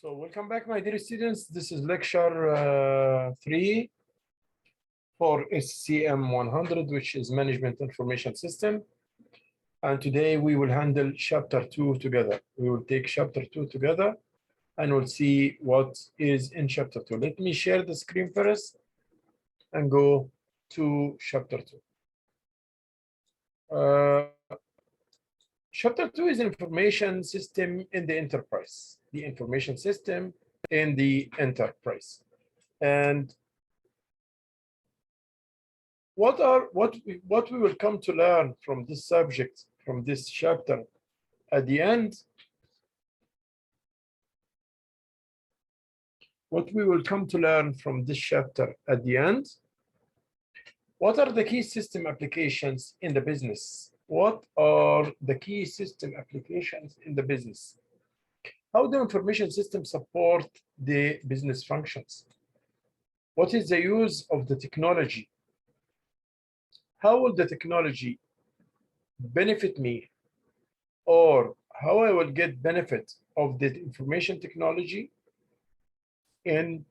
So welcome back, my dear students. This is lecture 3 for SCM 100, which is Management Information System. And today we will handle chapter 2 together. We will take chapter 2 together and we'll see what is in chapter 2. Let me share the screen first and go to chapter 2. Chapter 2 is information system in the enterprise. The information system in the enterprise. And what we will come to learn from this subject, from this chapter at the end, what we will come to learn from this chapter at the end, what are the key system applications in the business? What are the key system applications in the business? How do information systems support the business functions? What is the use of the technology? How will the technology benefit me, or how I will get benefit of the information technology in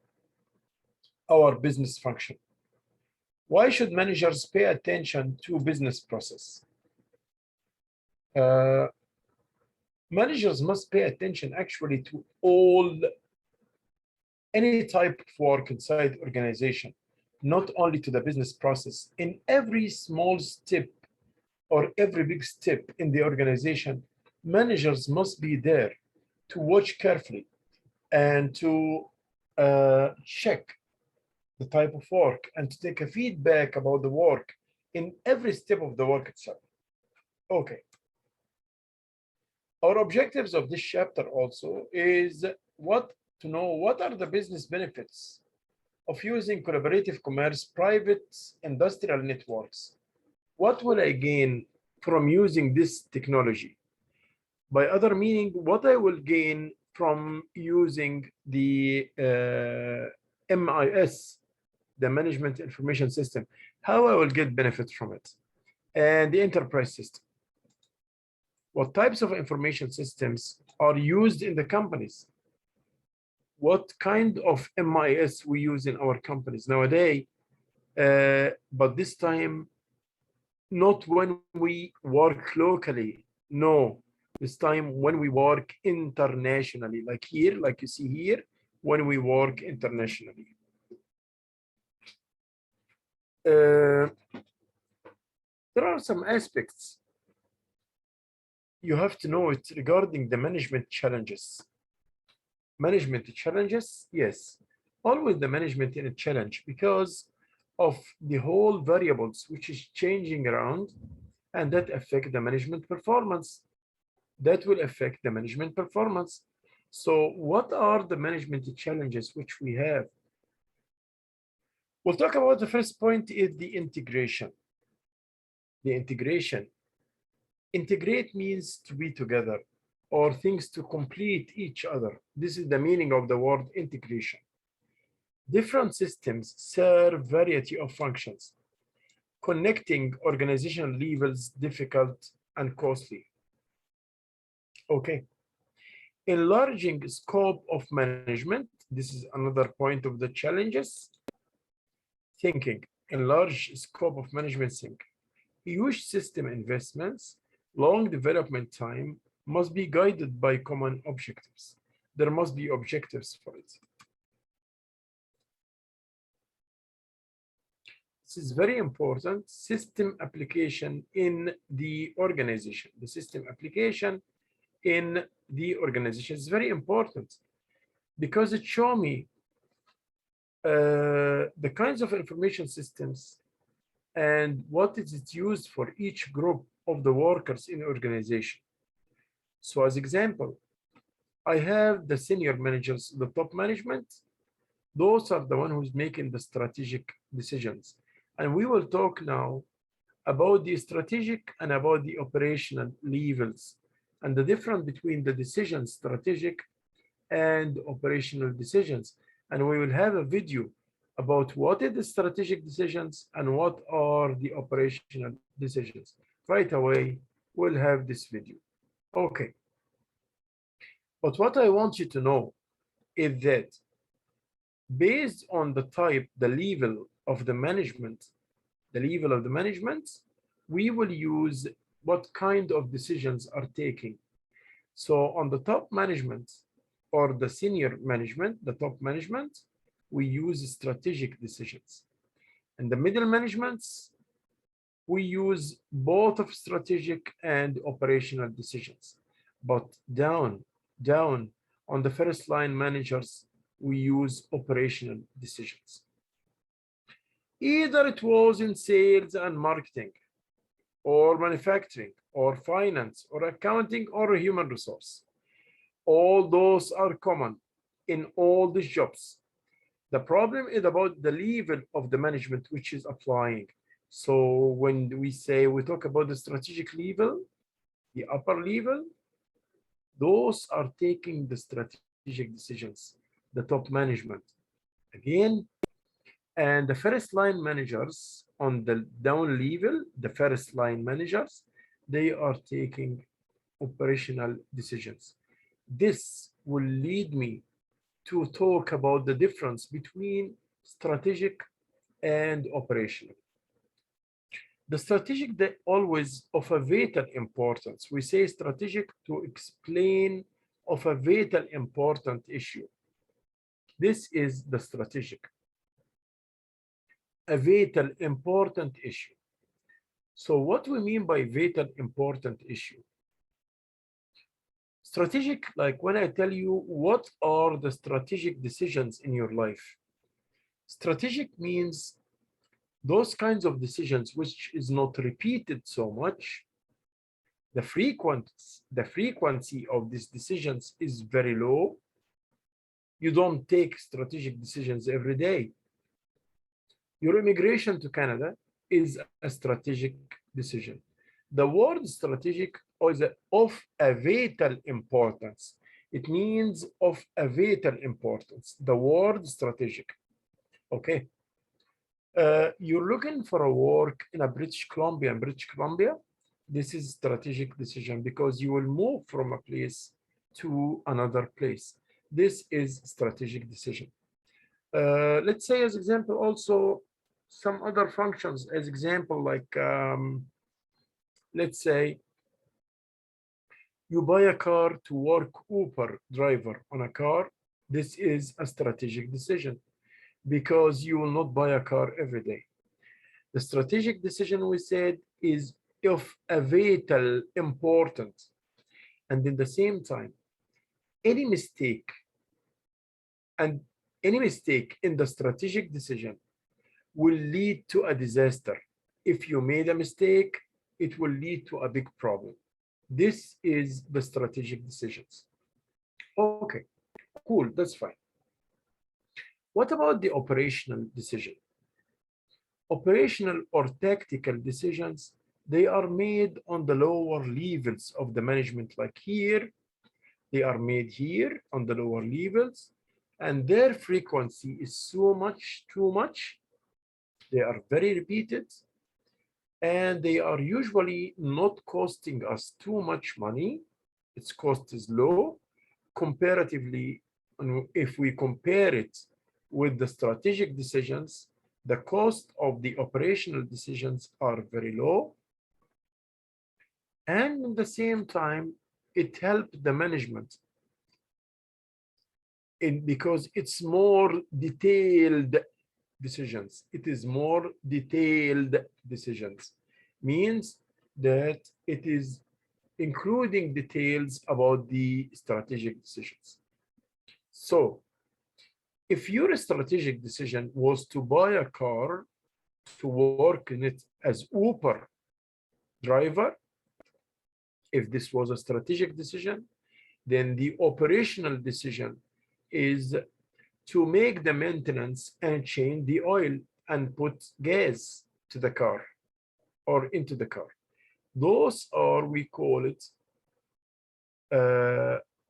our business function? Why should managers pay attention to business process? Managers must pay attention actually to any type of work inside organization, not only to the business process. In every small step or every big step in the organization, managers must be there to watch carefully and to check the type of work and to take a feedback about the work in every step of the work itself. Okay. Our objectives of this chapter also is to know what are the business benefits of using collaborative commerce private industrial networks. What will I gain from using this technology? By other meaning, what I will gain from using the MIS, the Management Information System, how I will get benefit from it, and the enterprise system. What types of information systems are used in the companies? What kind of MIS we use in our companies nowadays, but this time, not when we work locally, no. This time when we work internationally, like here, like you see here, when we work internationally. There are some aspects you have to know it regarding the management challenges. Management challenges, yes, always the management in a challenge because of the whole variables which is changing around, and that affect the management performance. That will affect the management performance. So what are the management challenges which we have? We'll talk about the first point is the integration. The integration. Integrate means to be together or things to complete each other. This is the meaning of the word integration. Different systems serve variety of functions. Connecting organizational levels difficult and costly. Okay. Enlarging scope of management. This is another point of the challenges. Thinking. Enlarge scope of management think. Huge system investments, long development time must be guided by common objectives. There must be objectives for it. This is very important. System application in the organization. The system application in the organization is very important because it shows me the kinds of information systems and what is it used for each group of the workers in organization. So as example, I have the senior managers, the top management. Those are the one who's making the strategic decisions. And we will talk now about the strategic and about the operational levels and the difference between the decisions, strategic and operational decisions. And we will have a video about what are the strategic decisions and what are the operational decisions. Right away, we'll have this video. Okay. But what I want you to know is that based on the type, the level of the management, we will use what kind of decisions are taking. So on the top management or the senior management, the top management, we use strategic decisions. And the middle managements, we use both of strategic and operational decisions. But down on the first line managers, we use operational decisions. Either it was in sales and marketing, or manufacturing, or finance, or accounting, or human resource. All those are common in all these jobs. The problem is about the level of the management which is applying. So when we talk about the strategic level, the upper level, those are taking the strategic decisions, the top management. Again, and the first line managers on the down level, the first line managers, they are taking operational decisions. This will lead me to talk about the difference between strategic and operational. The strategic, they always of a vital importance. We say strategic to explain of a vital important issue. This is the strategic, a vital important issue. So what we mean by vital important issue? Strategic, like when I tell you what are the strategic decisions in your life. Strategic means those kinds of decisions which is not repeated so much. The frequency of these decisions is very low. You don't take strategic decisions every day. Your immigration to Canada is a strategic decision. The word strategic is of a vital importance. It means of a vital importance. The word strategic. Okay. You're looking for a work in British Columbia. This is strategic decision because you will move from a place to another place. This is strategic decision. Let's say as example also some other functions as example like let's say you buy a car to work Uber driver on a car. This is a strategic decision because you will not buy a car every day. The strategic decision we said is of a vital importance. And in the same time, any mistake in the strategic decision will lead to a disaster. If you made a mistake, it will lead to a big problem. This is the strategic decisions. Okay, cool, that's fine. What about the operational decision? Operational or tactical decisions, they are made on the lower levels of the management, like here. They are made here on the lower levels, and their frequency is too much. They are very repeated, and they are usually not costing us too much money. Its cost is low comparatively. If we compare it with the strategic decisions, the cost of the operational decisions are very low. And at the same time, it helps the management because it's more detailed decisions. It is more detailed decisions. Means that it is including details about the strategic decisions. So if your strategic decision was to buy a car to work in it as Uber driver, if this was a strategic decision, then the operational decision is to make the maintenance and change the oil and put gas to the car or into the car. Those are, we call it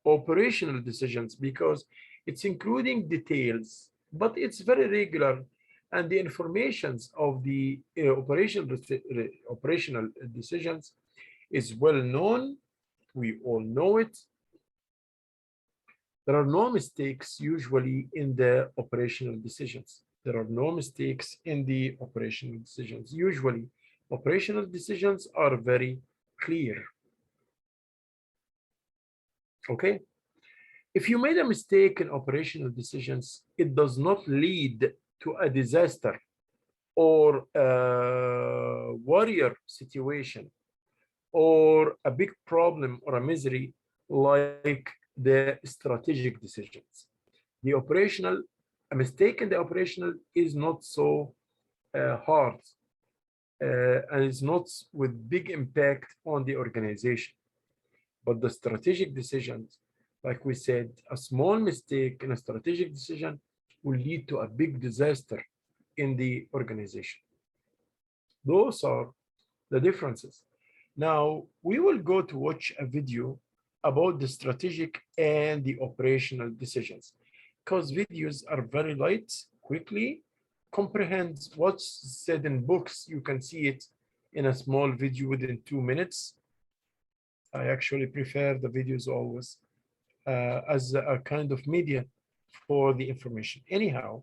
operational decisions because it's including details, but it's very regular, and the informations of the operational decisions is well known. We all know it. There are no mistakes usually in the operational decisions. There are no mistakes in the operational decisions. Usually, operational decisions are very clear. Okay? If you made a mistake in operational decisions, it does not lead to a disaster or a warrior situation or a big problem or a misery like the strategic decisions. A mistake in the operational is not so hard and is not with big impact on the organization. But the strategic decisions, like we said, a small mistake in a strategic decision will lead to a big disaster in the organization. Those are the differences. Now, we will go to watch a video about the strategic and the operational decisions because videos are very light, quickly comprehend what's said in books. You can see it in a small video within 2 minutes. I actually prefer the videos always as a kind of media for the information. Anyhow,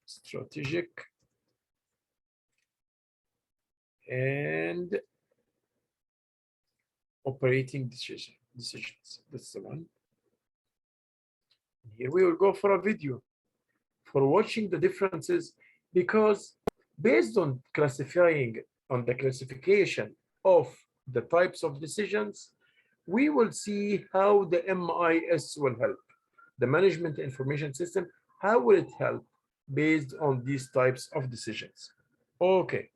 strategic and operating decisions. That's the one. Here we will go for a video for watching the differences because based on the classification of the types of decisions, we will see how the MIS will help. The Management Information System, how will it help based on these types of decisions? Okay.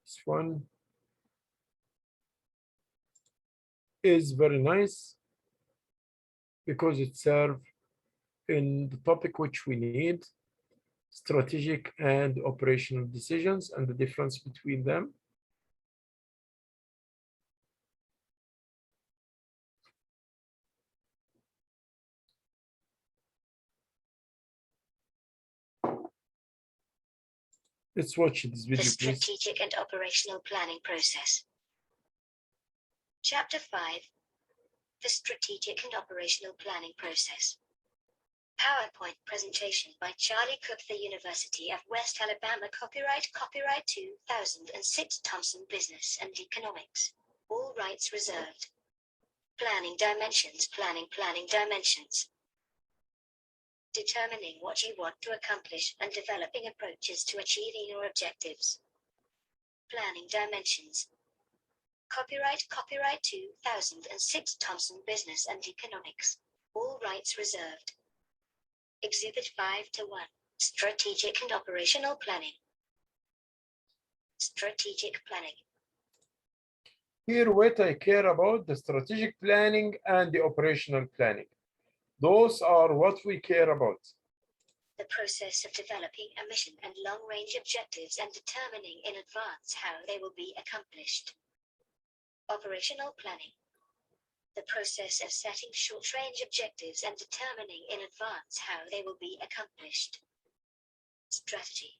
This one is very nice because it serves in the topic which we need, strategic and operational decisions and the difference between them. Let's watch this video, please. The strategic and operational planning process. Chapter 5. The strategic and operational planning process. PowerPoint presentation by Charlie Cook, the University of West Alabama. Copyright 2006 Thompson Business and Economics. All rights reserved. Planning dimensions. Planning dimensions. Determining what you want to accomplish and developing approaches to achieving your objectives. Planning dimensions. Copyright 2006 Thompson Business and Economics. All rights reserved. Exhibit 5:1. Strategic and operational planning. Strategic planning. Here, what I care about the strategic planning and the operational planning. Those are what we care about. The process of developing a mission and long-range objectives and determining in advance how they will be accomplished. Operational planning. The process of setting short-range objectives and determining in advance how they will be accomplished. Strategy.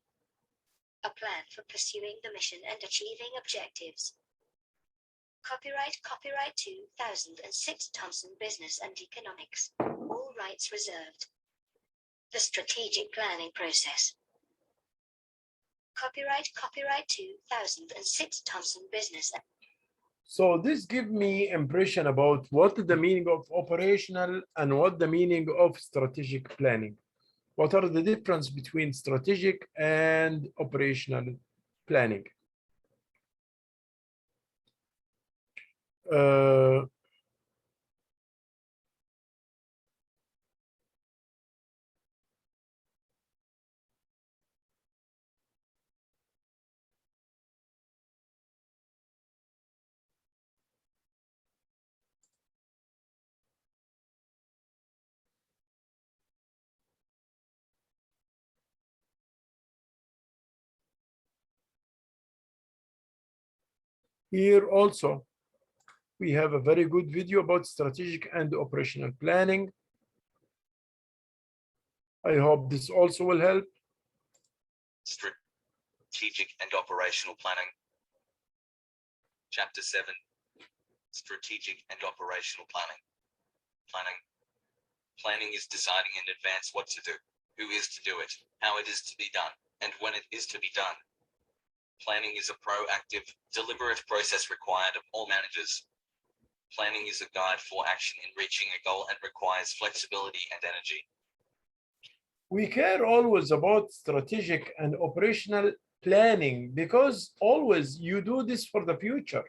A plan for pursuing the mission and achieving objectives. Copyright 2006 Thompson Business and Economics. All rights reserved. The strategic planning process. Copyright 2006 Thompson Business. So this gives me impression about what the meaning of operational and what the meaning of strategic planning. What are the difference between strategic and operational planning? Here also, we have a very good video about strategic and operational planning. I hope this also will help. Strategic and operational planning. Chapter 7. Strategic and operational planning. Planning is deciding in advance what to do, who is to do it, how it is to be done, and when it is to be done. Planning is a proactive, deliberate process required of all managers. Planning is a guide for action in reaching a goal and requires flexibility and energy. We care always about strategic and operational planning because always you do this for the future.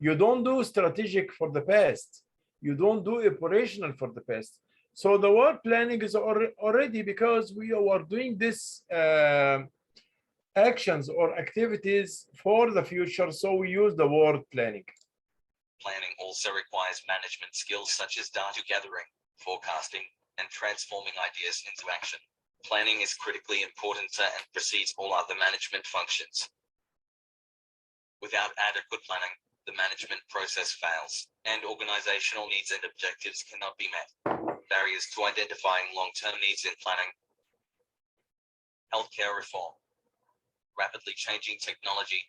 You don't do strategic for the past. You don't do operational for the past. So the word planning is already because we are doing this actions or activities for the future. So we use the word planning. Planning also requires management skills such as data gathering, forecasting, and transforming ideas into action. Planning is critically important to and precedes all other management functions. Without adequate planning, the management process fails, and organizational needs and objectives cannot be met. Barriers to identifying long-term needs in planning. Healthcare reform. Rapidly changing technology.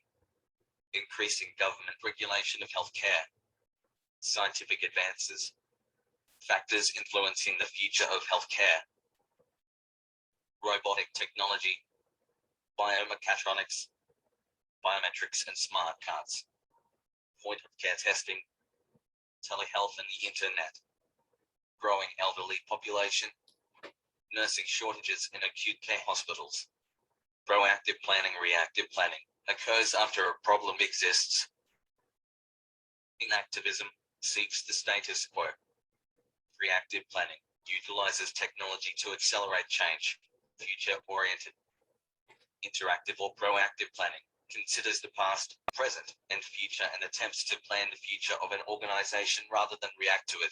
Increasing government regulation of healthcare. Scientific advances. Factors influencing the future of healthcare. Robotic technology. Biomechatronics. Biometrics and smart cards. Point of care testing. Telehealth and the internet. Growing elderly population. Nursing shortages in acute care hospitals. Proactive planning, reactive planning occurs after a problem exists. Inactivism seeks the status quo. Reactive planning utilizes technology to accelerate change. Future-oriented. Interactive or proactive planning considers the past, present, and future and attempts to plan the future of an organization rather than react to it.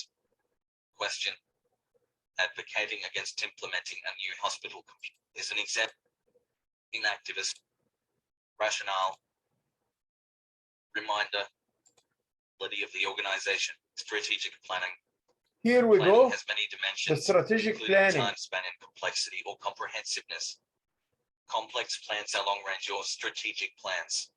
Question. Advocating against implementing a new hospital is an example. Inactivist. Rationale. Reminder. Quality of the organization. Strategic planning. Here we Planning go. has many The dimensions, strategic including planning. time span and complexity or comprehensiveness. Complex plans are long-range or strategic plans.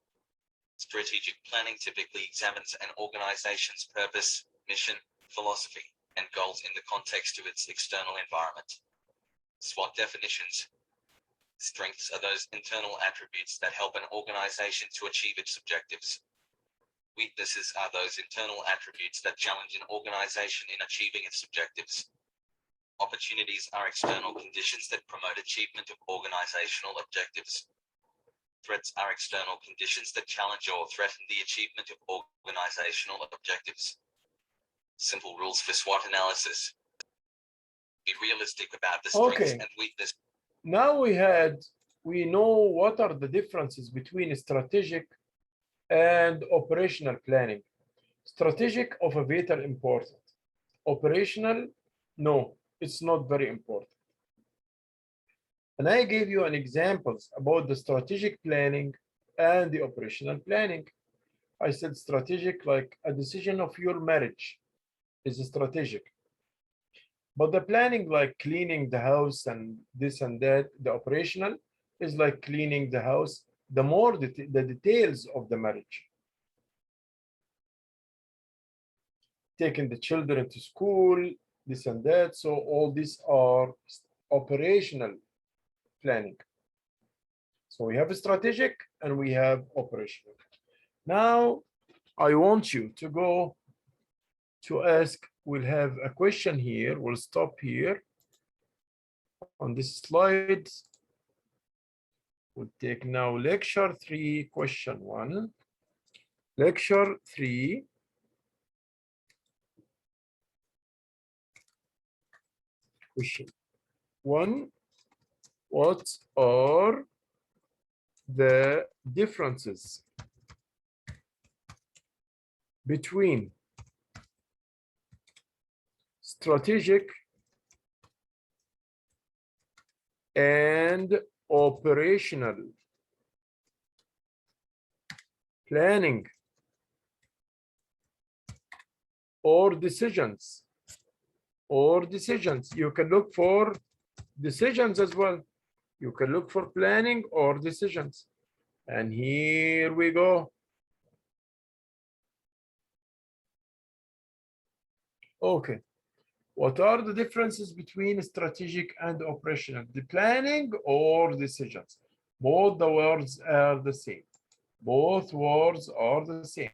Strategic planning typically examines an organization's purpose, mission, philosophy, and goals in the context of its external environment. SWOT definitions. Strengths are those internal attributes that help an organization to achieve its objectives. Weaknesses are those internal attributes that challenge an organization in achieving its objectives. Opportunities are external conditions that promote achievement of organizational objectives. Threats are external conditions that challenge or threaten the achievement of organizational objectives. Simple rules for SWOT analysis. Be realistic about the strengths Okay. and weaknesses. Now we know what are the differences between strategic and operational planning. Strategic of a vital important. Operational, no, it's not very important. And I gave you an examples about the strategic planning and the operational planning. I said strategic like a decision of your marriage is strategic. But the planning like cleaning the house and this and that, the operational is like cleaning the house, the more the details of the marriage. Taking the children to school, this and that. So all these are operational planning. So we have strategic and we have operational. Now I want you to go to ask, we'll have a question here. We'll stop here on this slide. We'll take now lecture 3, question 1. Lecture 3. Question 1. What are the differences between strategic and operational planning? or decisions. Or decisions. You can look for decisions as well. You can look for planning or decisions. And here we go. Okay. What are the differences between strategic and operational? The planning or decisions? Both the words are the same. Both words are the same.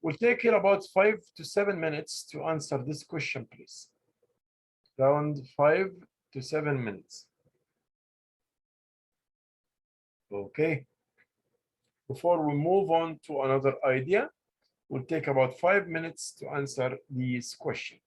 We'll take here about 5 to 7 minutes to answer this question, please. Around 5 to 7 minutes. Okay. Before we move on to another idea, we'll take about 5 minutes to answer these questions.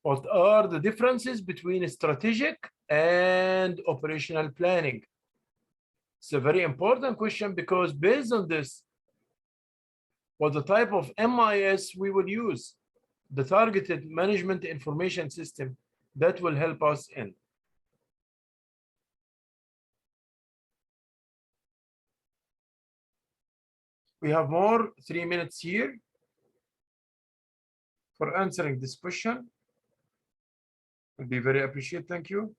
What are the differences between strategic and operational planning? It's a very important question because based on this, what the type of MIS we will use, the targeted management information system that will help us in. We have more 3 minutes here for answering this question. Would be very appreciated. Thank you.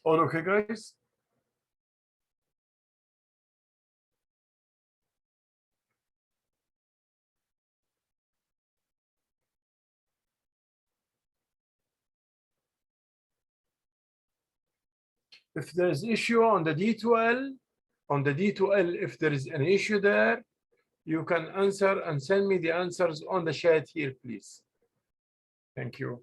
All okay, guys? If there is issue on the D2L, if there is an issue there, you can answer and send me the answers on the chat here, please. Thank you.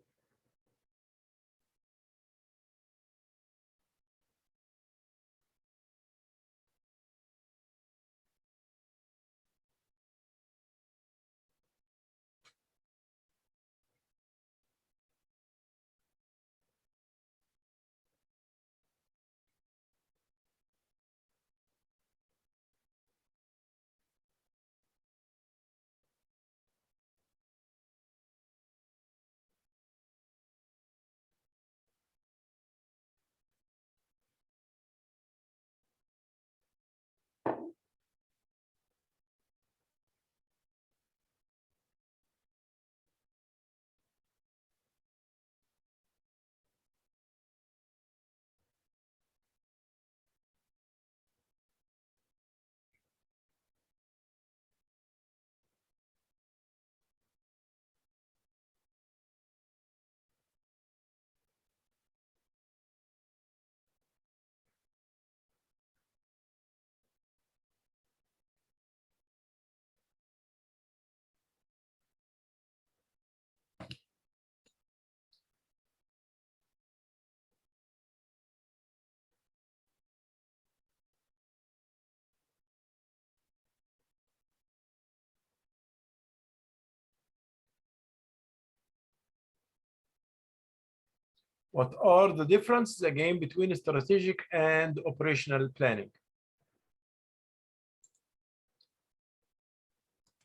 What are the differences again between strategic and operational planning?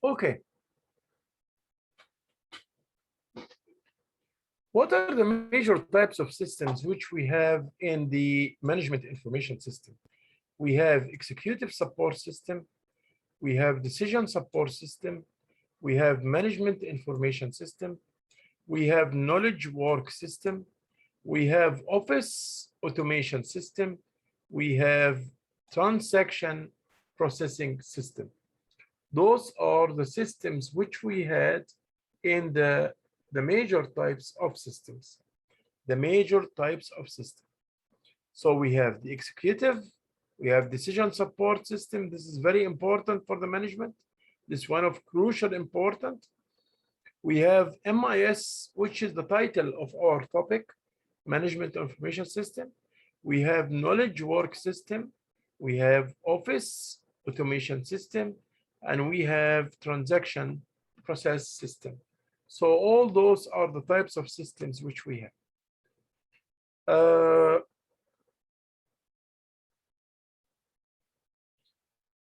Okay. What are the major types of systems which we have in the management information system? We have executive support system, we have decision support system, we have management information system, we have knowledge work system, we have office automation system, we have transaction processing system. Those are the systems which we had in the major types of systems. The major types of systems. So we have the executive, we have decision support system. This is very important for the management. This is one of crucial important. We have MIS, which is the title of our topic, Management Information System. We have knowledge work system. We have office automation system, and we have transaction process system. So all those are the types of systems which we have.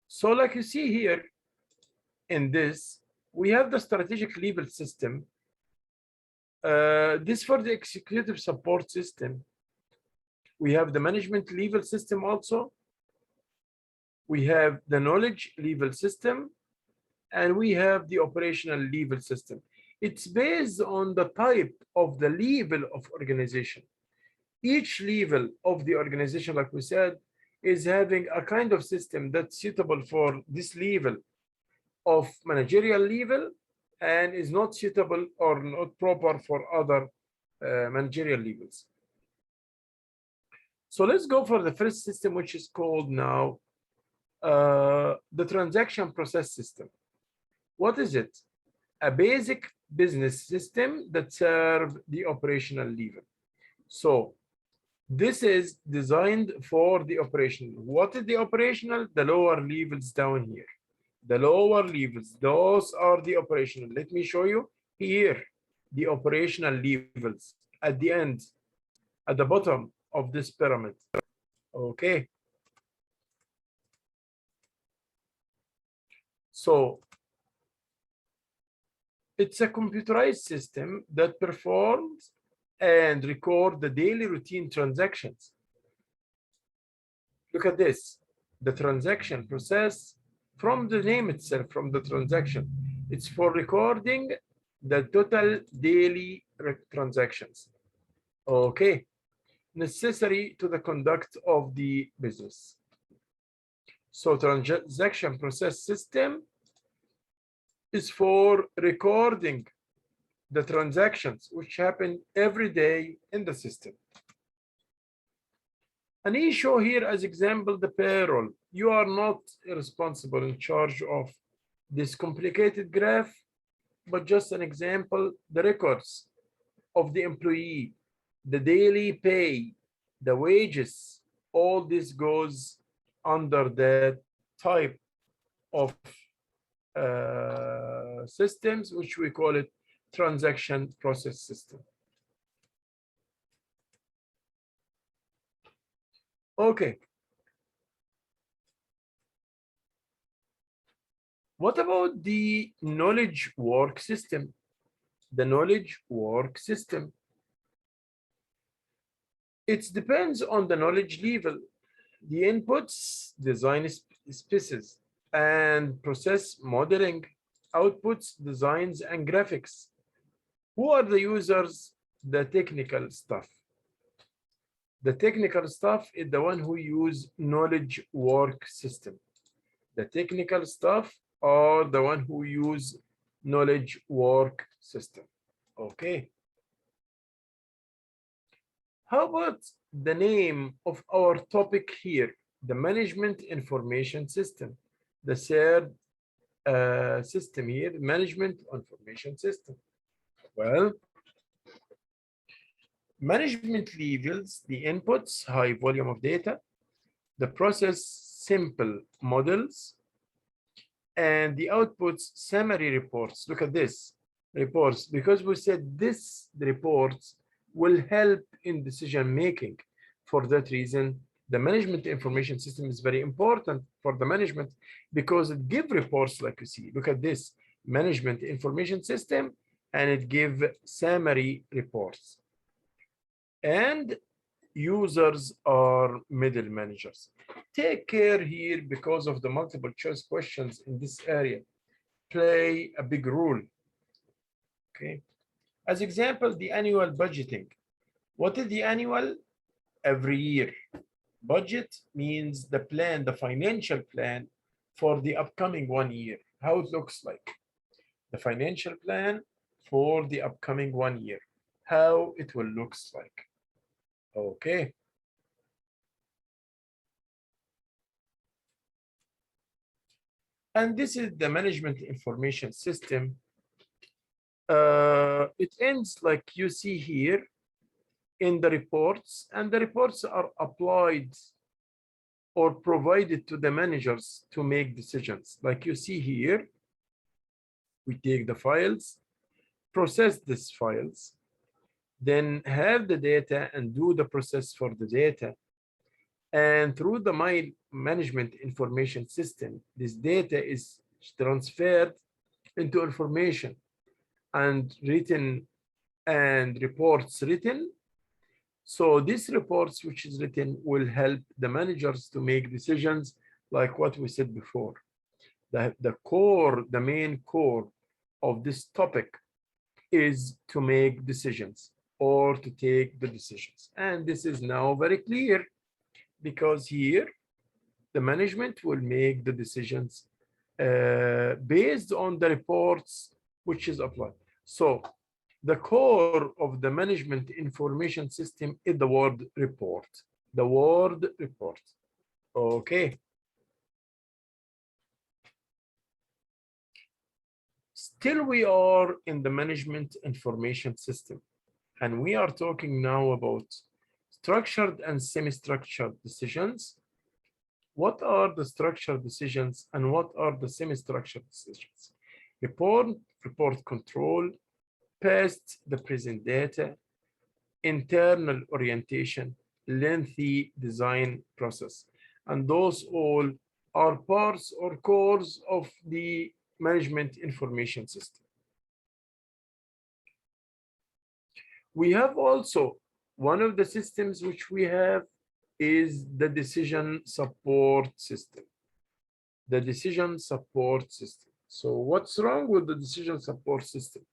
So like you see here in this, we have the strategic level system. This for the executive support system. We have the management level system also. We have the knowledge level system, and we have the operational level system. It's based on the type of the level of organization. Each level of the organization, like we said, is having a kind of system that's suitable for this level of managerial level and is not suitable or not proper for other managerial levels. So let's go for the first system, which is called now the transaction process system. What is it? A basic business system that serves the operational level. So this is designed for the operational. What is the operational? The lower levels down here. The lower levels, those are the operational. Let me show you here the operational levels at the end, at the bottom of this pyramid. Okay. So it's a computerized system that performs and record the daily routine transactions. Look at this, the transaction process from the name itself, from the transaction. It's for recording the total daily transactions. Okay, necessary to the conduct of the business. So transaction process system is for recording the transactions which happen every day in the system. An issue here as example, the payroll. You are not responsible in charge of this complicated graph, but just an example, the records of the employee, the daily pay, the wages, all this goes under that type of systems, which we call it transaction process system. Okay. What about the knowledge work system? The knowledge work system. It depends on the knowledge level, the inputs, design species, and process modeling, outputs, designs, and graphics. Who are the users? The technical stuff. The technical stuff is the one who use knowledge work system. The technical stuff are the one who use knowledge work system. Okay. How about the name of our topic here? The management information system. The third system here, management information system. Well, management levels, the inputs, high volume of data, the process, simple models, and the outputs, summary reports. Look at this, reports, because we said this, the reports will help in decision making. For that reason, the management information system is very important for the management because it gives reports like you see. Look at this, management information system, and it gives summary reports. And users are middle managers. Take care here because of the multiple choice questions in this area play a big role. Okay. As example, the annual budgeting. What is the annual? Every year. Budget means the plan, the financial plan for the upcoming 1 year, how it looks like. The financial plan for the upcoming 1 year, how it will looks like. Okay. And this is the management information system. It ends like you see here in the reports, and the reports are applied or provided to the managers to make decisions. Like you see here, we take the files, process these files, then have the data and do the process for the data. And through the my management information system, this data is transferred into information and written and reports written. So these reports which is written will help the managers to make decisions like what we said before. The core, the main core of this topic is to make decisions or to take the decisions. And this is now very clear because here the management will make the decisions based on the reports which is applied. So the core of the management information system is the word report. The word report. Okay. Still we are in the management information system, and we are talking now about structured and semi-structured decisions. What are the structured decisions and what are the semi-structured decisions? Report control, past the present data, internal orientation, lengthy design process. And those all are parts or cores of the management information system. We have also one of the systems which we have is the decision support system. The decision support system. So what's wrong with the decision support system?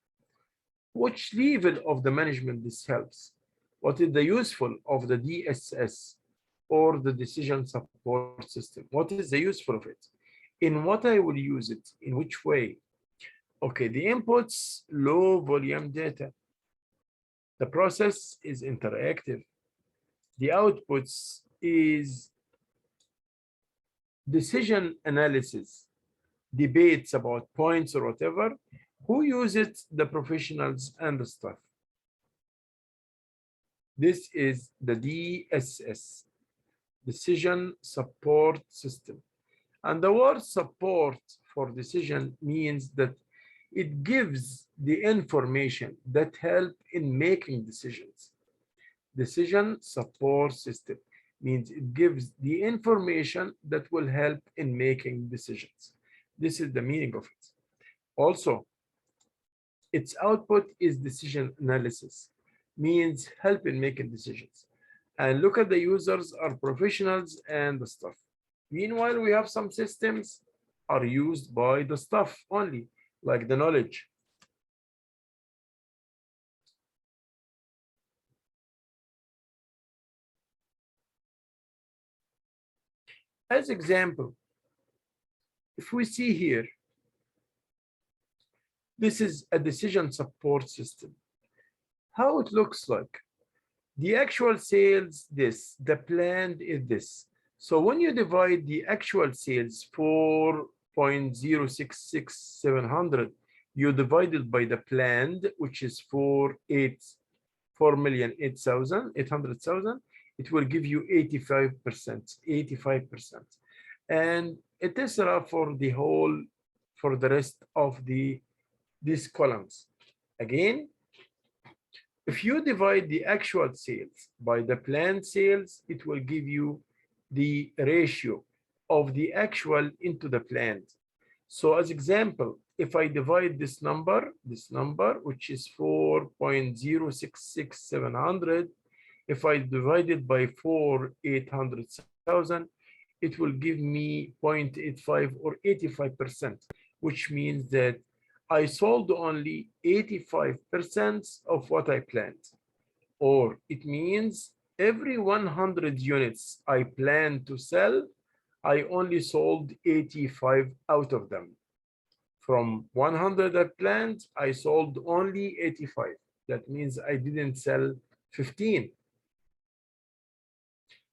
Which level of the management this helps? What is the useful of the DSS or the decision support system? What is the useful of it? In what I will use it? In which way? Okay, the inputs, low volume data. The process is interactive. The outputs is decision analysis, debates about points or whatever. Who use it? The professionals and the staff. This is the DSS, Decision Support System. And the word support for decision means that it gives the information that help in making decisions. Decision support system means it gives the information that will help in making decisions. This is the meaning of it. Also, its output is decision analysis, means help in making decisions. And look at the users are professionals and the staff. Meanwhile, we have some systems are used by the staff only, like the knowledge. As example, if we see here, this is a decision support system. How it looks like. The actual sales, this, the planned is this. So when you divide the actual sales 4.066700, you divide it by the planned, which is 4,008,800,000, it will give you 85%, 85%. And it is for the whole, for the rest of these columns. Again, if you divide the actual sales by the planned sales, it will give you the ratio of the actual into the planned. So as example, if I divide this number, which is 4.066700, if I divide it by 4,800,000, it will give me 0.85 or 85%, which means that I sold only 85% of what I planned. Or it means every 100 units I plan to sell, I only sold 85 out of them. From 100 I planned, I sold only 85. That means I didn't sell 15.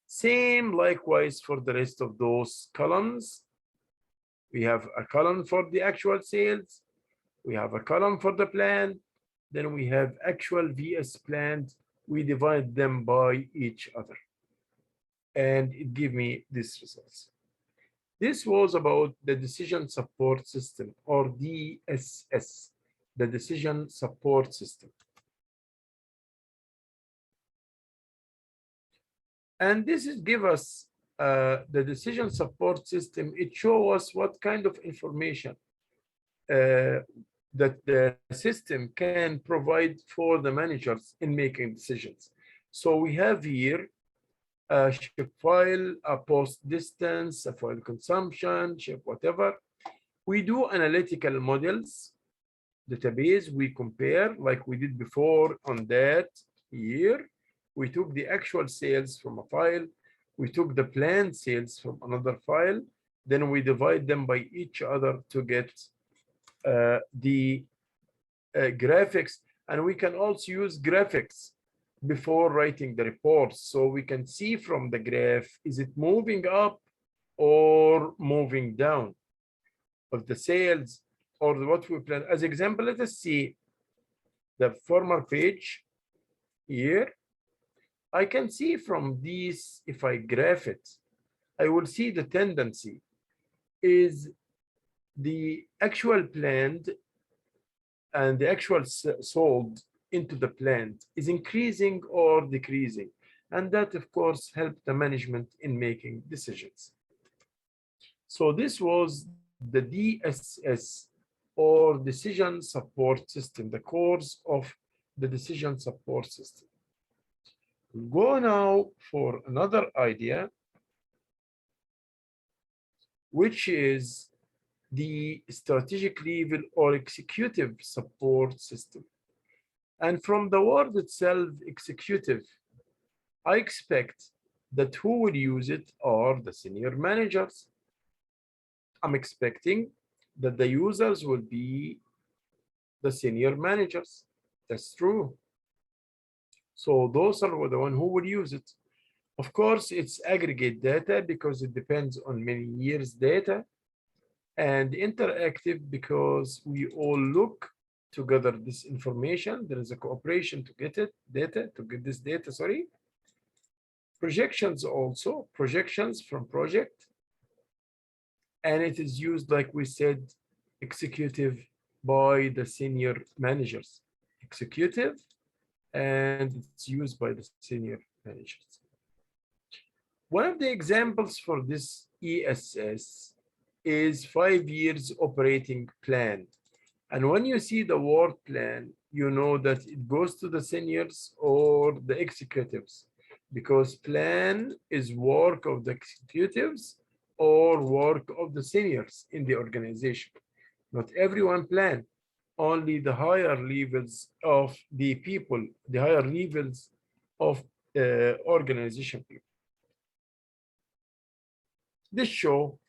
Same likewise for the rest of those columns. We have a column for the actual sales. We have a column for the plan. Then we have actual VS planned. We divide them by each other. And it gives me these results. This was about the decision support system, or DSS, the decision support system. And this is give us the decision support system. It shows us what kind of information that the system can provide for the managers in making decisions. So we have here a ship file, a post distance, a file consumption, ship whatever. We do analytical models, database, we compare like we did before on that here. We took the actual sales from a file. We took the planned sales from another file. Then we divide them by each other to get the graphics. And we can also use graphics before writing the reports. So we can see from the graph, is it moving up or moving down of the sales or what we plan. As example, let us see the former page here. I can see from these, if I graph it, I will see the tendency is the actual planned and the actual sold into the plant is increasing or decreasing. And that, of course, helped the management in making decisions. So this was the DSS, or Decision Support System, the course of the Decision Support System. Go now for another idea, which is the strategic level or executive support system. And from the word itself, executive, I expect that who will use it are the senior managers. I'm expecting that the users will be the senior managers. That's true. So those are the one who will use it. Of course, it's aggregate data because it depends on many years data, and interactive because we all look together this information. There is a cooperation to get it data, to get this data, sorry. Projections also, projections from project, and it is used, like we said, executive by the senior managers. Executive, and it's used by the senior managers. One of the examples for this ESS is 5 years operating plan. And when you see the word plan, you know that it goes to the seniors or the executives, because plan is work of the executives or work of the seniors in the organization. Not everyone plan, only the higher levels of the people, the higher levels of organization people. This show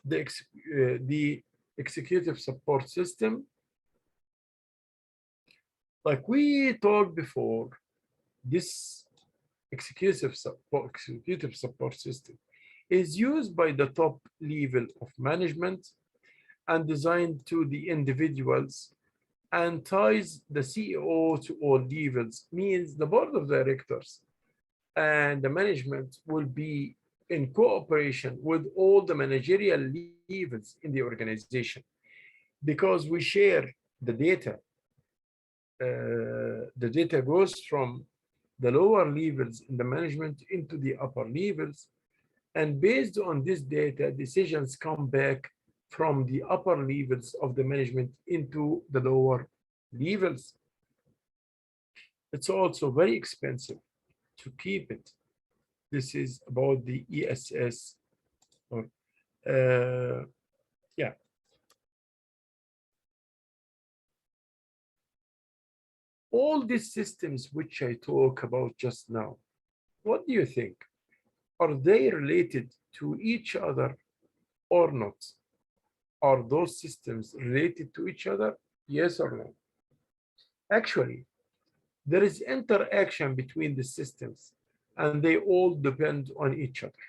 the executive support system. Like we talked before, this executive support system is used by the top level of management and designed to the individuals and ties the CEO to all levels, means the board of directors and the management will be in cooperation with all the managerial levels in the organization, because we share the data. The data goes from the lower levels in the management into the upper levels, and based on this data, decisions come back from the upper levels of the management into the lower levels. It's also very expensive to keep it. This is about the ESS, or yeah. All these systems which I talk about just now, what do you think? Are they related to each other or not? Are those systems related to each other? Yes or no? Actually, there is interaction between the systems, and they all depend on each other.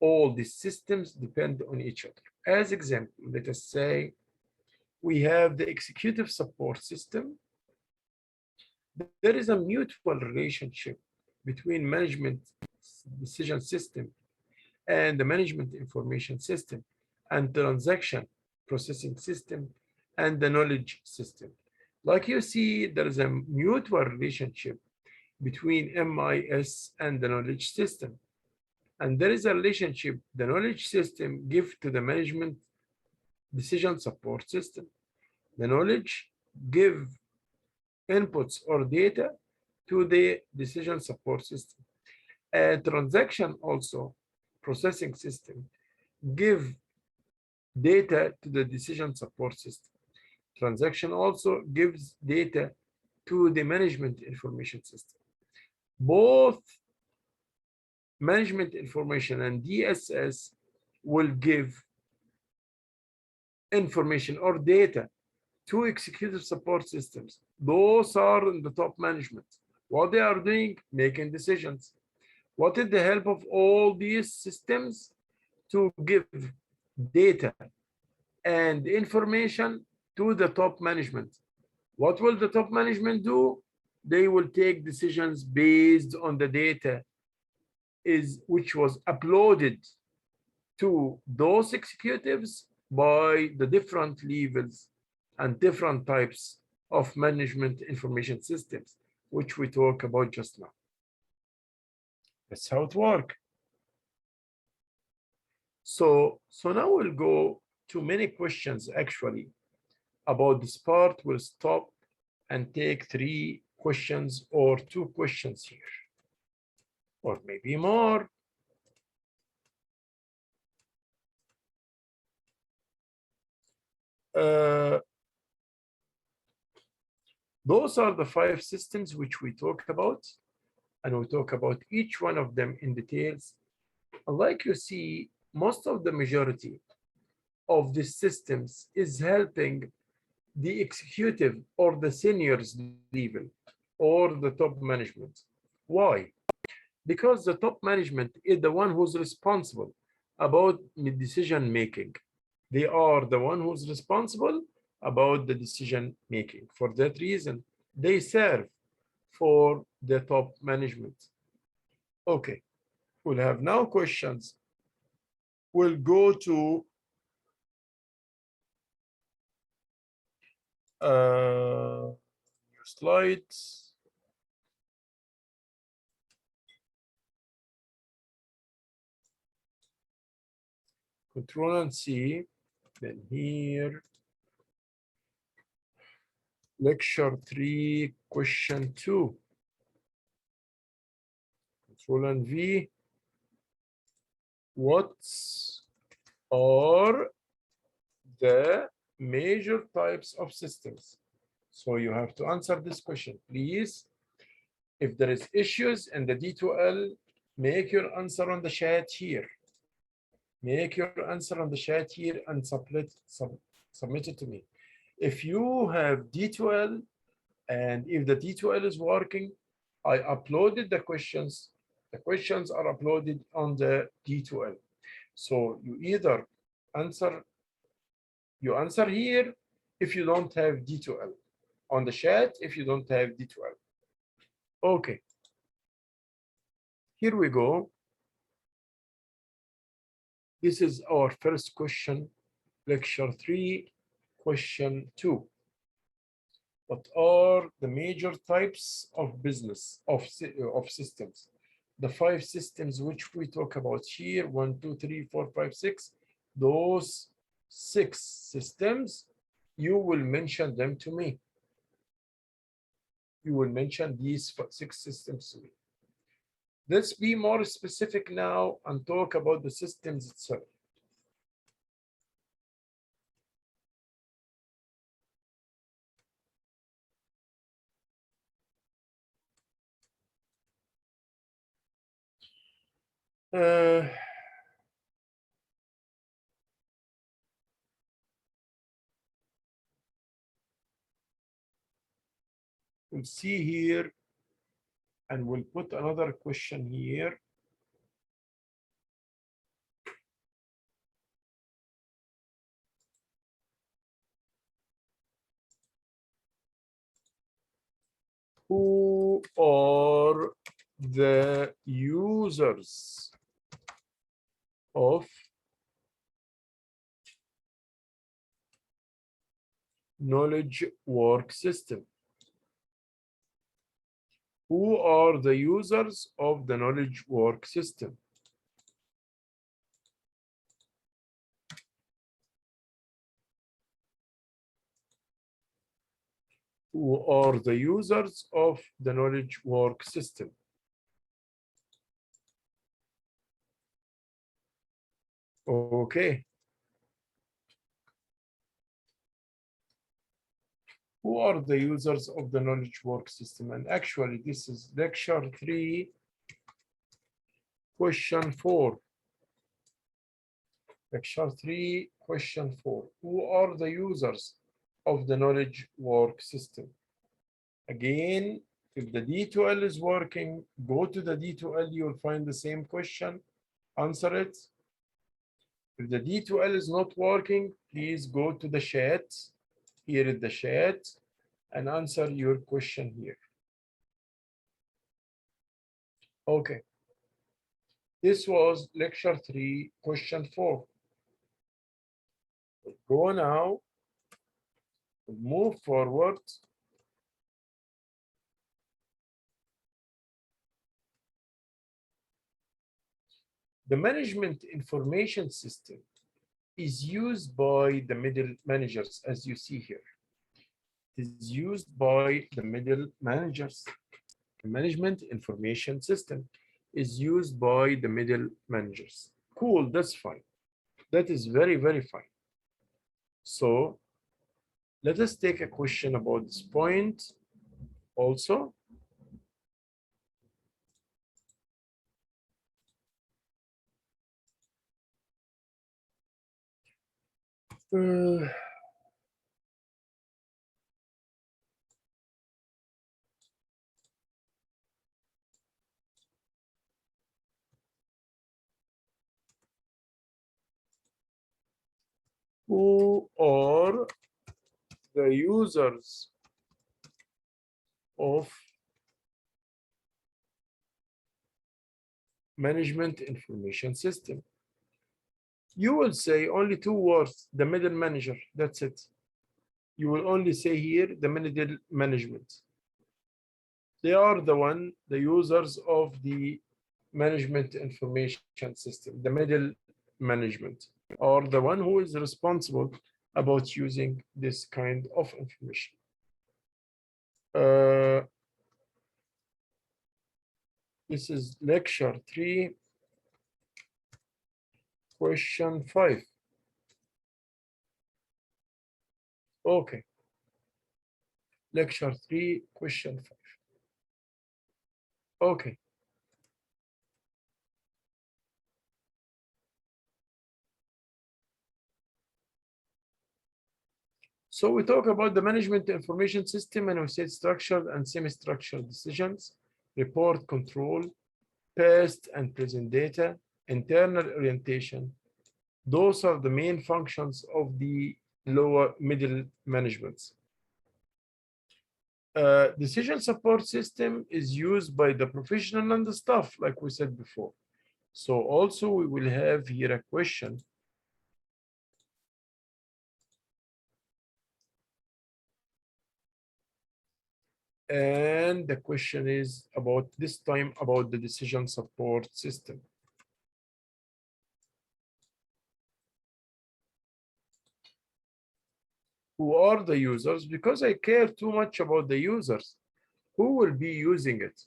All these systems depend on each other. As example, let us say we have the executive support system. There is a mutual relationship between management decision system and the management information system and transaction processing system and the knowledge system. Like you see, there is a mutual relationship between MIS and the knowledge system. And there is a relationship the knowledge system give to the management decision support system. The knowledge give inputs or data to the decision support system. A transaction also processing system give data to the decision support system. Transaction also gives data to the management information system. Both management information and DSS will give information or data to executive support systems. Those are in the top management. What they are doing, making decisions. What is the help of all these systems? To give data and information to the top management. What will the top management do? They will take decisions based on the data which was uploaded to those executives by the different levels and different types of management information systems, which we talk about just now. That's how it works. So now we'll go to many questions actually about this part. We'll stop and take 3 questions or 2 questions here, or maybe more. Those are the 5 systems which we talk about, and we talk about each one of them in details. And like you see, most of the majority of these systems is helping the executive or the seniors level or the top management. Why? Because the top management is the one who's responsible about the decision making. They are the one who's responsible about the decision making. For that reason, they serve for the top management. Okay, we'll have now questions. We'll go to new slides. Control and C, then here, lecture 3, question 2. Control and V, what are the major types of systems? So you have to answer this question, please. If there is issues in the D2L, make your answer on the chat here. Make your answer on the chat here and submit it to me. If you have D2L and if the D2L is working, I uploaded the questions. The questions are uploaded on the D2L. So you either answer here if you don't have D2L, on the chat if you don't have D2L. Okay. Here we go. This is our first question, lecture 3, question 2. What are the major types of systems? The 5 systems which we talk about here, 1, 2, 3, 4, 5, 6, those 6 systems, you will mention them to me. You will mention these 6 systems to me. Let's be more specific now and talk about the systems itself. We'll see here, and we'll put another question here. Who are the users of knowledge work system? Who are the users of the knowledge work system? Who are the users of the knowledge work system? Okay. Who are the users of the knowledge work system? And actually, this is lecture 3, question 4. Lecture 3, question 4. Who are the users of the knowledge work system? Again, if the D2L is working, go to the D2L, you'll find the same question, answer it. If the D2L is not working, please go to the chat, here is the chat, and answer your question here. Okay. This was lecture 3, question 4. We'll go now, we'll move forward. The management information system is used by the middle managers, as you see here. It is used by the middle managers. The management information system is used by the middle managers. Cool, that's fine. That is very, very fine. So let us take a question about this point also. Who are the users of management information system? You will say only two words, the middle manager, that's it. You will only say here the middle management. They are the users of the management information system, the middle management, or the one who is responsible about using this kind of information. This is lecture 3, question 5. Okay. Lecture 3, question 5. Okay. So we talk about the management information system, and we said structured and semi-structured decisions, report control, past and present data, internal orientation. Those are the main functions of the lower middle management. Decision support system is used by the professional and the staff, like we said before. So also we will have here a question. And the question is about this time about the decision support system. Who are the users? Because I care too much about the users. Who will be using it?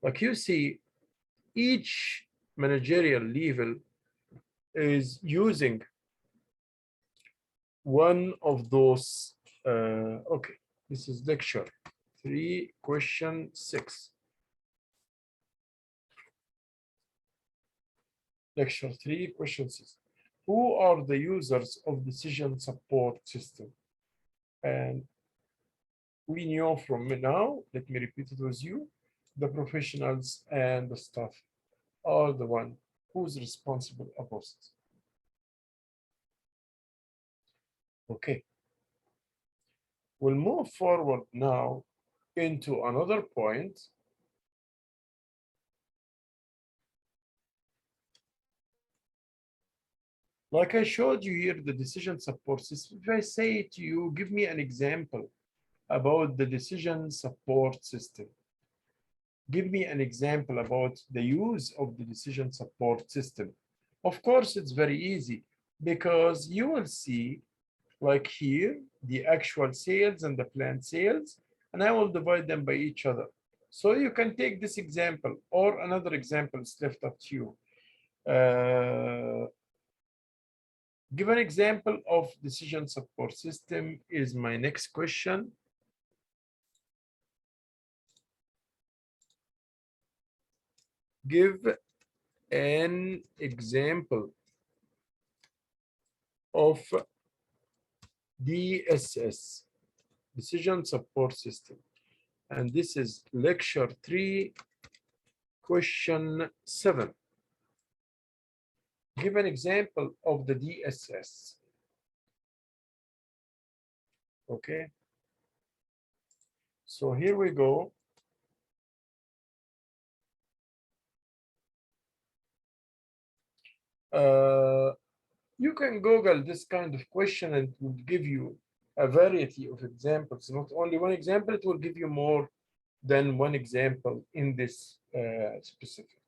Like you see, each managerial level is using one of those. Okay, this is lecture 3, question 6. Lecture 3, question 6. Who are the users of decision support system? And we know from now, let me repeat it with you, the professionals and the staff are the one who's responsible about it. Okay. We'll move forward now into another point. Like I showed you here, the decision support system. If I say to you, give me an example about the decision support system. Give me an example about the use of the decision support system. Of course, it's very easy because you will see, like here, the actual sales and the planned sales, and I will divide them by each other. So you can take this example or another example is left up to you. Give an example of decision support system is my next question. Give an example of DSS, decision support system. And this is lecture 3, question 7. Give an example of the DSS. Okay. So here we go. You can Google this kind of question and it will give you a variety of examples. Not only one example, it will give you more than one example in this specific.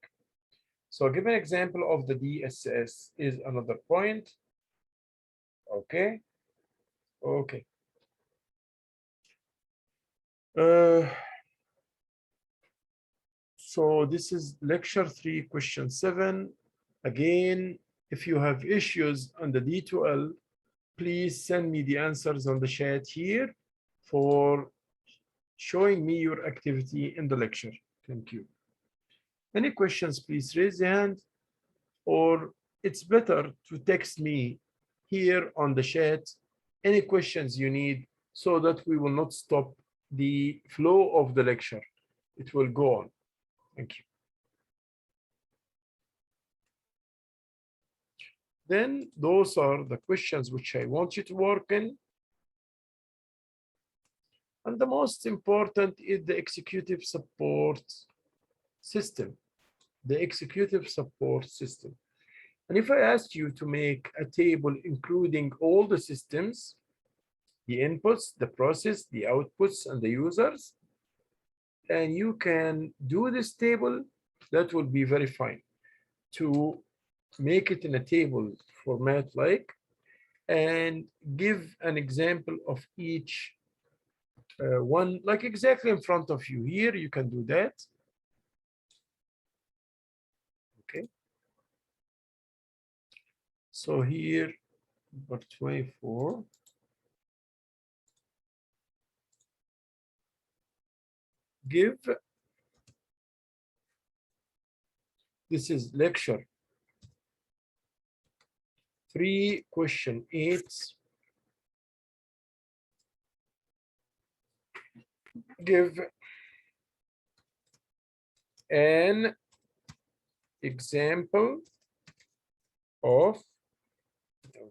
So give an example of the DSS is another point. Okay. Okay. So this is lecture 3, question 7. Again, if you have issues on the D2L, please send me the answers on the chat here for showing me your activity in the lecture. Thank you. Any questions, please raise your hand, or it's better to text me here on the chat any questions you need so that we will not stop the flow of the lecture. It will go on. Thank you. Then those are the questions which I want you to work in. And the most important is the executive support system. The executive support system. And if I asked you to make a table including all the systems, the inputs, the process, the outputs, and the users, and you can do this table, that will be very fine. To make it in a table format like, and give an example of each one, like exactly in front of you. Here, you can do that. Okay. So here, number 24. Give, this is lecture 3, question 8. Give an example of,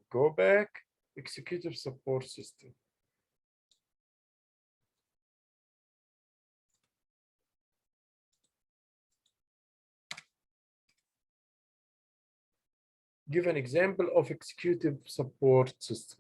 go back, executive support system. Give an example of executive support system.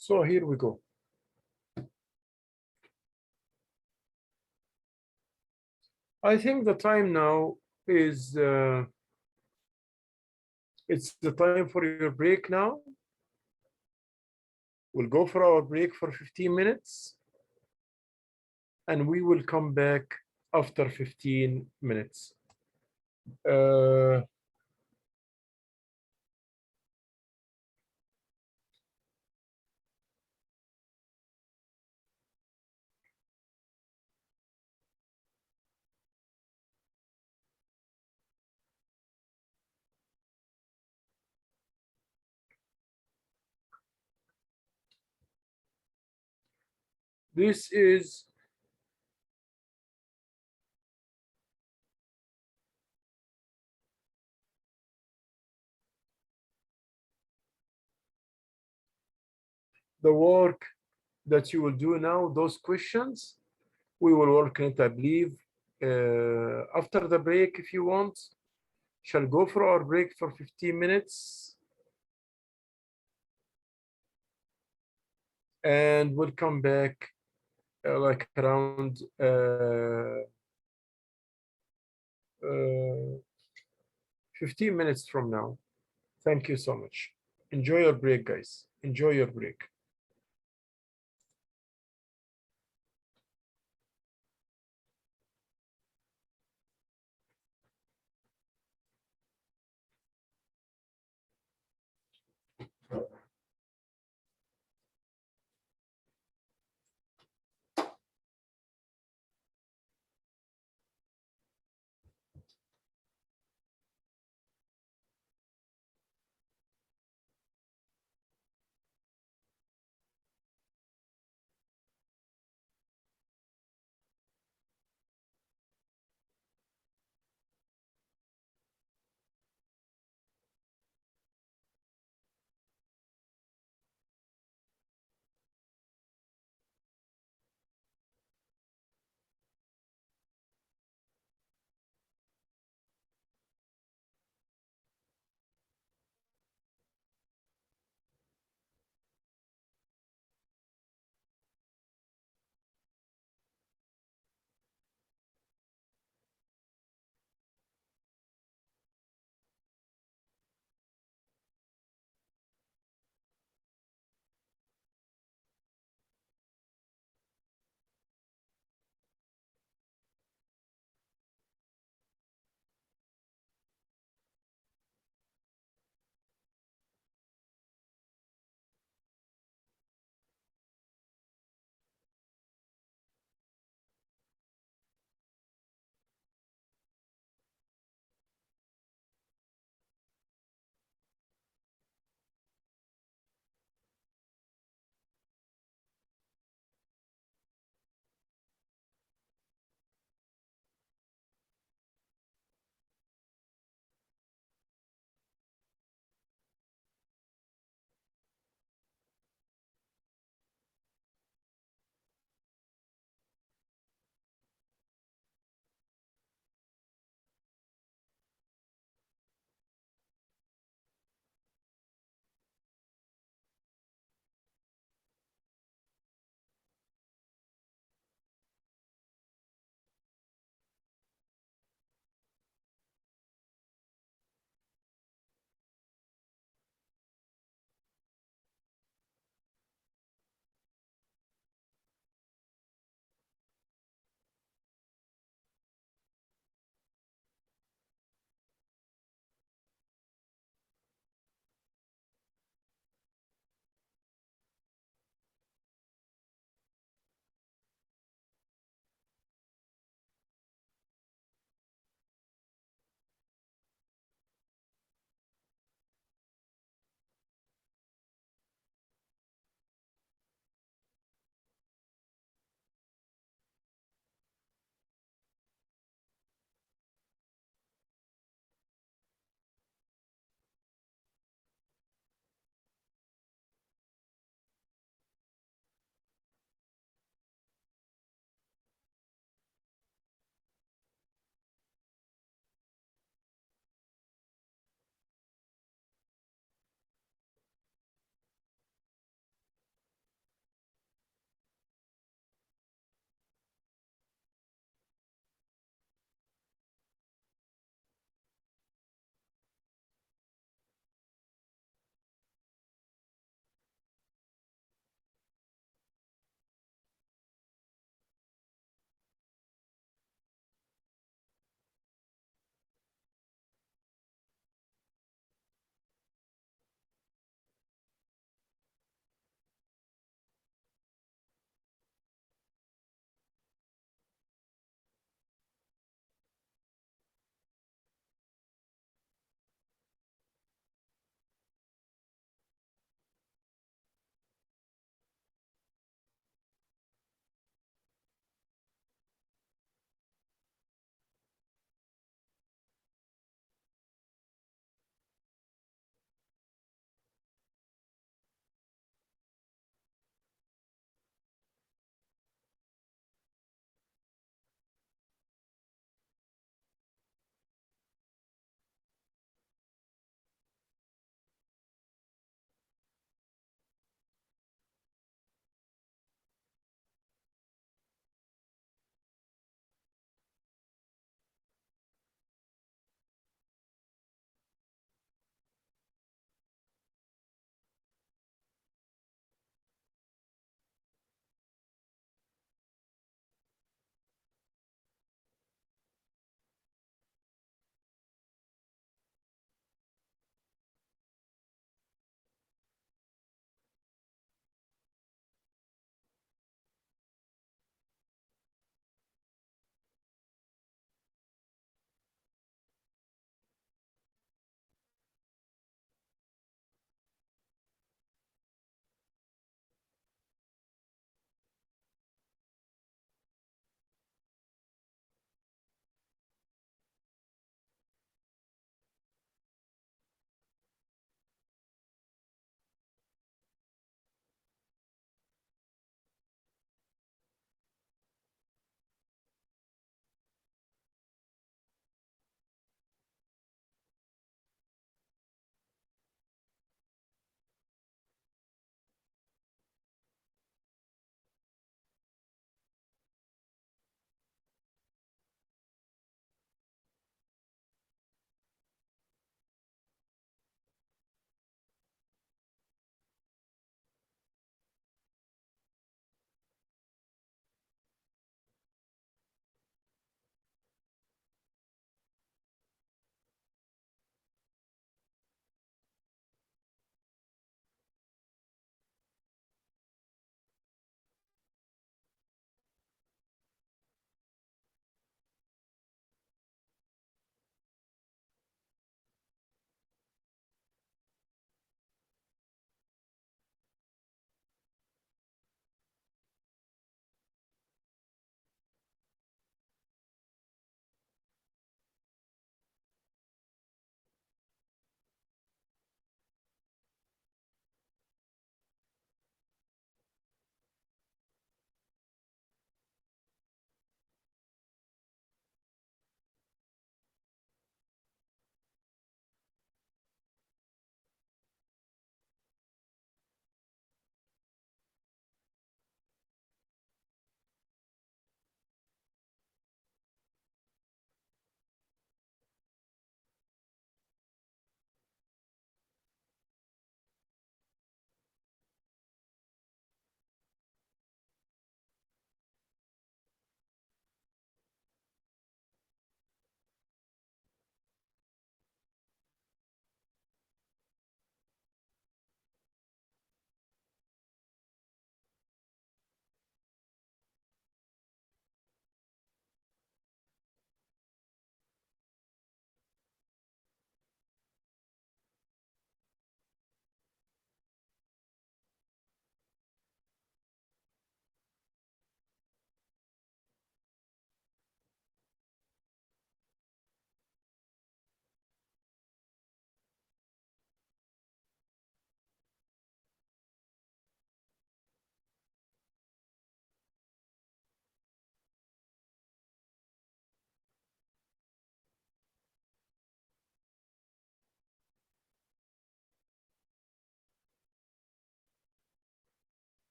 So here we go. I think the time now is, it's the time for your break now. We'll go for our break for 15 minutes. And we will come back after 15 minutes. This is the work that you will do now. Those questions, we will work on it, I believe, after the break. If you want, shall go for our break for 15 minutes. And we'll come back like around 15 minutes from now. Thank you so much. Enjoy your break, guys. Enjoy your break.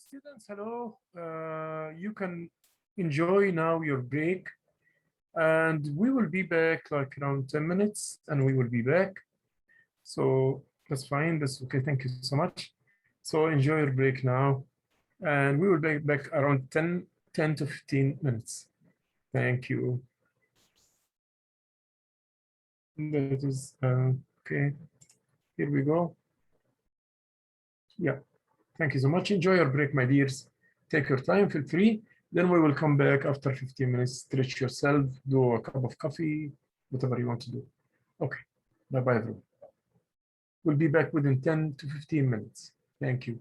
students, hello. You can enjoy now your break, and we will be back like around 10 minutes, and we will be back. So that's fine. That's okay. Thank you so much. So enjoy your break now, and we will be back around 10 to 15 minutes. Thank you. That is okay. Here we go. Yeah. Thank you so much. Enjoy your break, my dears. Take your time, feel free. Then we will come back after 15 minutes. Stretch yourself, do a cup of coffee, whatever you want to do. Okay. Bye-bye, everyone. We'll be back within 10 to 15 minutes. Thank you.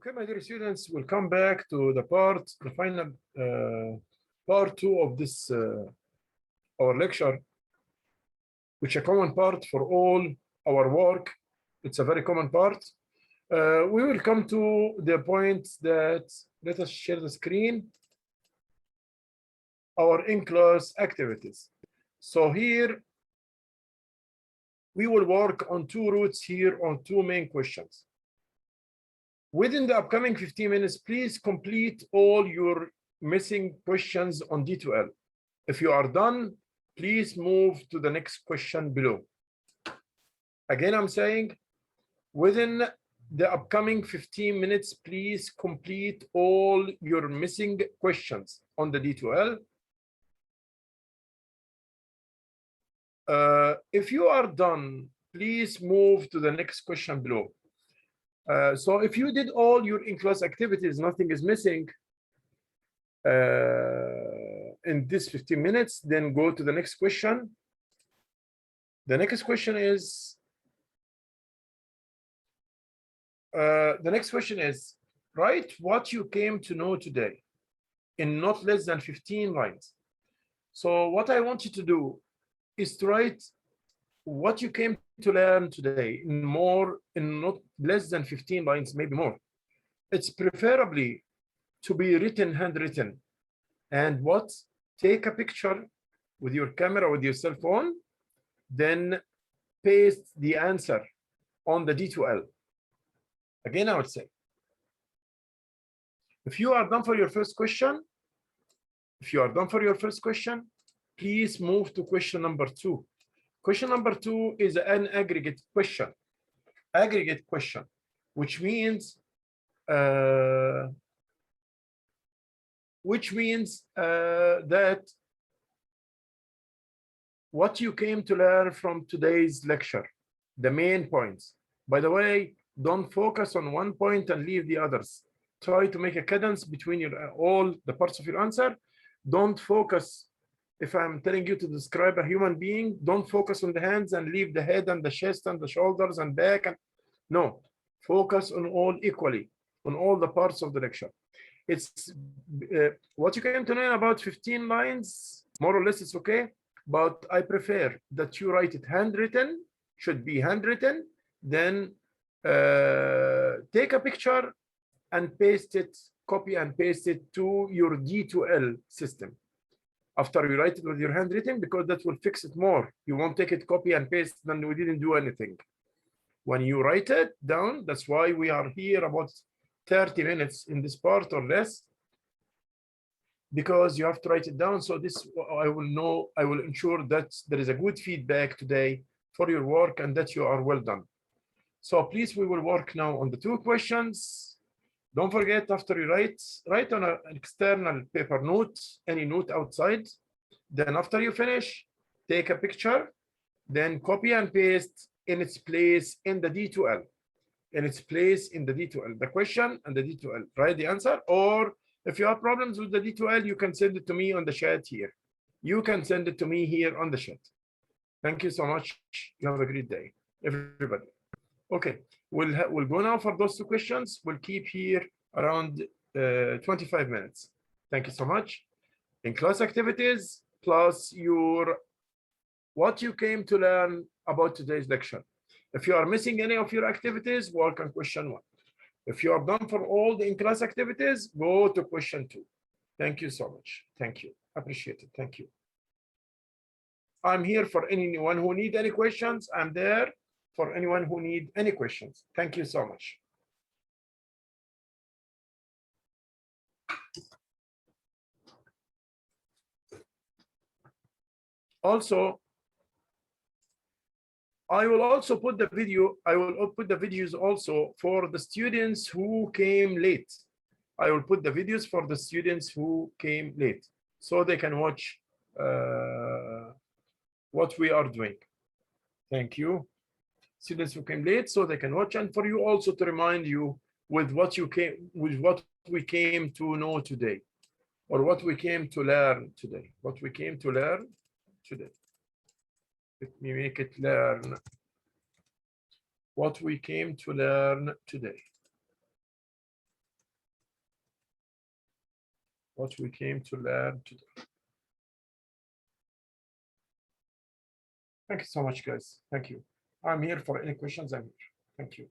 Okay, my dear students, we'll come back to the final part 2 of this our lecture, which is a common part for all our work. It's a very common part. We will come to the point that, let us share the screen, our in-class activities. So here, we will work on 2 routes here on 2 main questions. Within the upcoming 15 minutes, please complete all your missing questions on D2L. If you are done, please move to the next question below. Again, I'm saying, within the upcoming 15 minutes, please complete all your missing questions on the D2L. If you are done, please move to the next question below. So if you did all your in-class activities, nothing is missing in this 15 minutes, then go to the next question. The next question is, write what you came to know today in not less than 15 lines. So what I want you to do is to write what you came to learn today in not less than 15 lines, maybe more. It's preferably to be written, handwritten. And what? Take a picture with your camera, with your cell phone, then paste the answer on the D2L. Again, I would say, if you are done for your first question, please move to question number 2. Question number 2 is an aggregate question. Which means that what you came to learn from today's lecture, the main points. By the way, don't focus on one point and leave the others. Try to make a cadence between all the parts of your answer. Don't focus, if I'm telling you to describe a human being, don't focus on the hands and leave the head and the chest and the shoulders and back. No, focus on all equally, on all the parts of the lecture. It's what you came to learn about 15 lines, more or less, it's okay. But I prefer that you write it handwritten, should be handwritten, then take a picture and paste it, copy and paste it to your D2L system. After you write it with your handwritten, because that will fix it more. You won't take it, copy and paste, then we didn't do anything. When you write it down, that's why we are here about 30 minutes in this part or less, because you have to write it down. So this, I will ensure that there is a good feedback today for your work and that you are well done. So please, we will work now on the 2 questions. Don't forget, after you write on an external paper note, any note outside. Then after you finish, take a picture, then copy and paste in its place in the D2L. The question and the D2L. Write the answer, or if you have problems with the D2L, you can send it to me on the chat here. On the chat. Thank you so much. You have a great day, everybody. Okay, we'll go now for those 2 questions. We'll keep here around 25 minutes. Thank you so much. In class activities plus what you came to learn about today's lecture. If you are missing any of your activities, work on question 1. If you are done for all the in-class activities, go to question 2. Thank you so much. Thank you. Appreciate it. Thank you. I'm here for anyone who need any questions. I'm there for anyone who need any questions. Thank you so much. Also, I will also put the video. I will put the videos also for the students who came late. I will put the videos for the students who came late, so they can watch what we are doing. Thank you. Students who came late, so they can watch, and for you also to remind you with what we came to know today, or what we came to learn today. Let me make it learn. What we came to learn today. what we came to learn today. Thank you so much, guys. Thank you. I'm here for any questions. I'm here. Thank you.